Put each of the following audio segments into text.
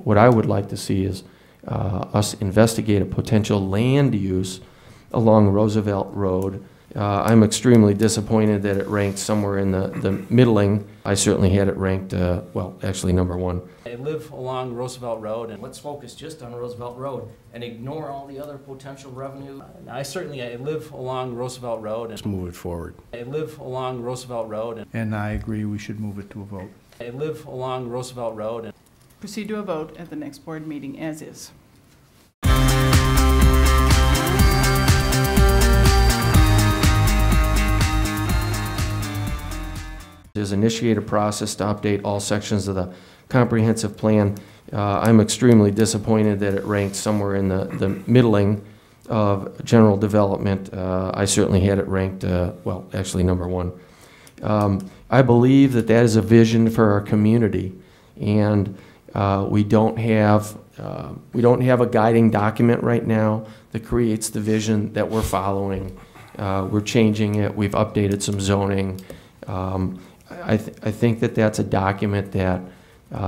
what I would like to see is us investigate a potential land use along Roosevelt Road. I'm extremely disappointed that it ranked somewhere in the middling. I certainly had it ranked, well, actually #1. I live along Roosevelt Road, and let's focus just on Roosevelt Road and ignore all the other potential revenue. I live along Roosevelt Road. Let's move it forward. I live along Roosevelt Road. And I agree we should move it to a vote. I live along Roosevelt Road. Proceed to a vote at the next board meeting as is. Is initiate a process to update all sections of the comprehensive plan. I'm extremely disappointed that it ranked somewhere in the middling of general development. I certainly had it ranked, well, actually #1. I believe that that is a vision for our community, and we don't have a guiding document right now that creates the vision that we're following. We're changing it. We've updated some zoning. I think that that's a document that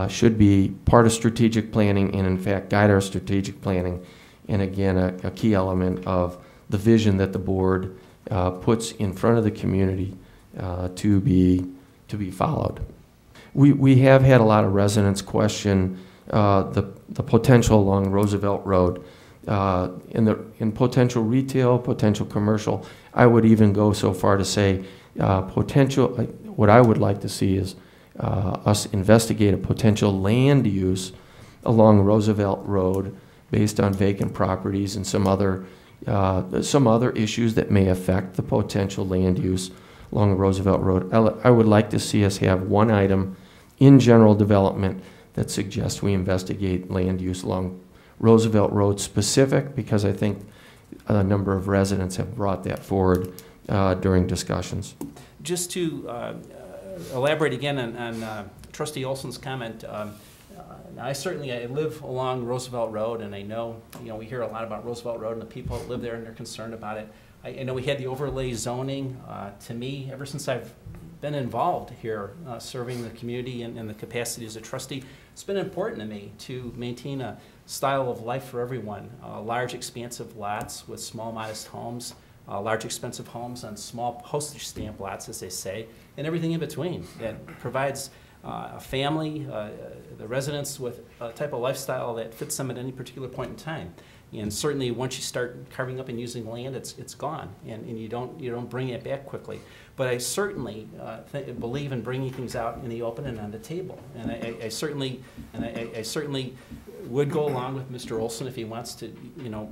should be part of strategic planning and, in fact, guide our strategic planning. And again, a key element of the vision that the board puts in front of the community to be followed. We have had a lot of residents question the potential along Roosevelt Road in potential retail, potential commercial. I would even go so far to say potential. What I would like to see is us investigate a potential land use along Roosevelt Road based on vacant properties and some other issues that may affect the potential land use along Roosevelt Road. I would like to see us have one item in general development that suggests we investigate land use along Roosevelt Road specific, because I think a number of residents have brought that forward during discussions. Just to elaborate again on Trustee Olson's comment, I live along Roosevelt Road, and I know, we hear a lot about Roosevelt Road and the people that live there, and they're concerned about it. I know we had the overlay zoning. To me, ever since I've been involved here, serving the community in the capacity as a trustee, it's been important to me to maintain a style of life for everyone. Large, expansive lots with small, modest homes, large, expensive homes on small postage stamp lots, as they say, and everything in between. That provides a family, the residents, with a type of lifestyle that fits them at any particular point in time. And certainly, once you start carving up and using land, it's gone, and you don't bring it back quickly. But I certainly believe in bringing things out in the open and on the table. And I certainly would go along with Mr. Olson if he wants to,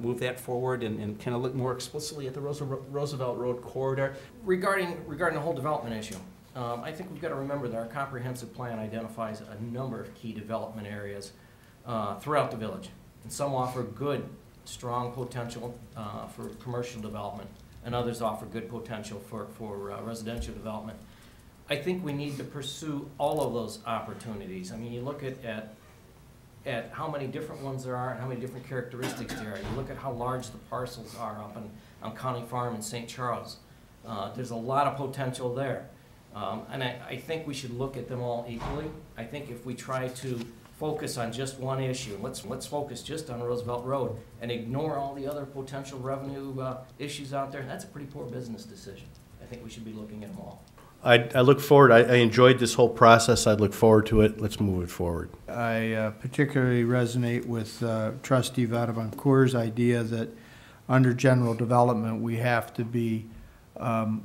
move that forward and kind of look more explicitly at the Roosevelt Road corridor. Regarding the whole development issue, I think we've got to remember that our comprehensive plan identifies a number of key development areas throughout the village, and some offer good, strong potential for commercial development, and others offer good potential for residential development. I think we need to pursue all of those opportunities. I mean, you look at how many different ones there are and how many different characteristics there are. You look at how large the parcels are up on County Farm in St. Charles. There's a lot of potential there. And I think we should look at them all equally. I think if we try to focus on just one issue, let's focus just on Roosevelt Road and ignore all the other potential revenue issues out there, that's a pretty poor business decision. I think we should be looking at them all. I look forward. I enjoyed this whole process. I look forward to it. Let's move it forward. I particularly resonate with Trustee Vadavancourt's idea that under general development we have to be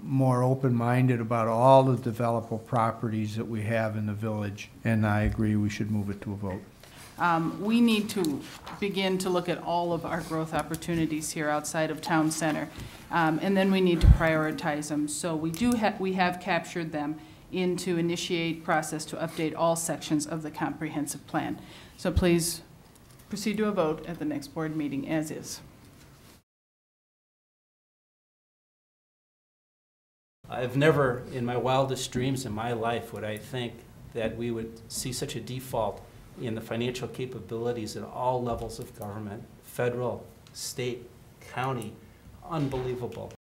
more open-minded about all the developable properties that we have in the village, and I agree we should move it to a vote. We need to begin to look at all of our growth opportunities here outside of town center, and then we need to prioritize them. So we have captured them into initiate process to update all sections of the comprehensive plan. So please proceed to a vote at the next board meeting as is. I've never, in my wildest dreams in my life, would I think that we would see such a default in the financial capabilities at all levels of government, federal, state, county. Unbelievable.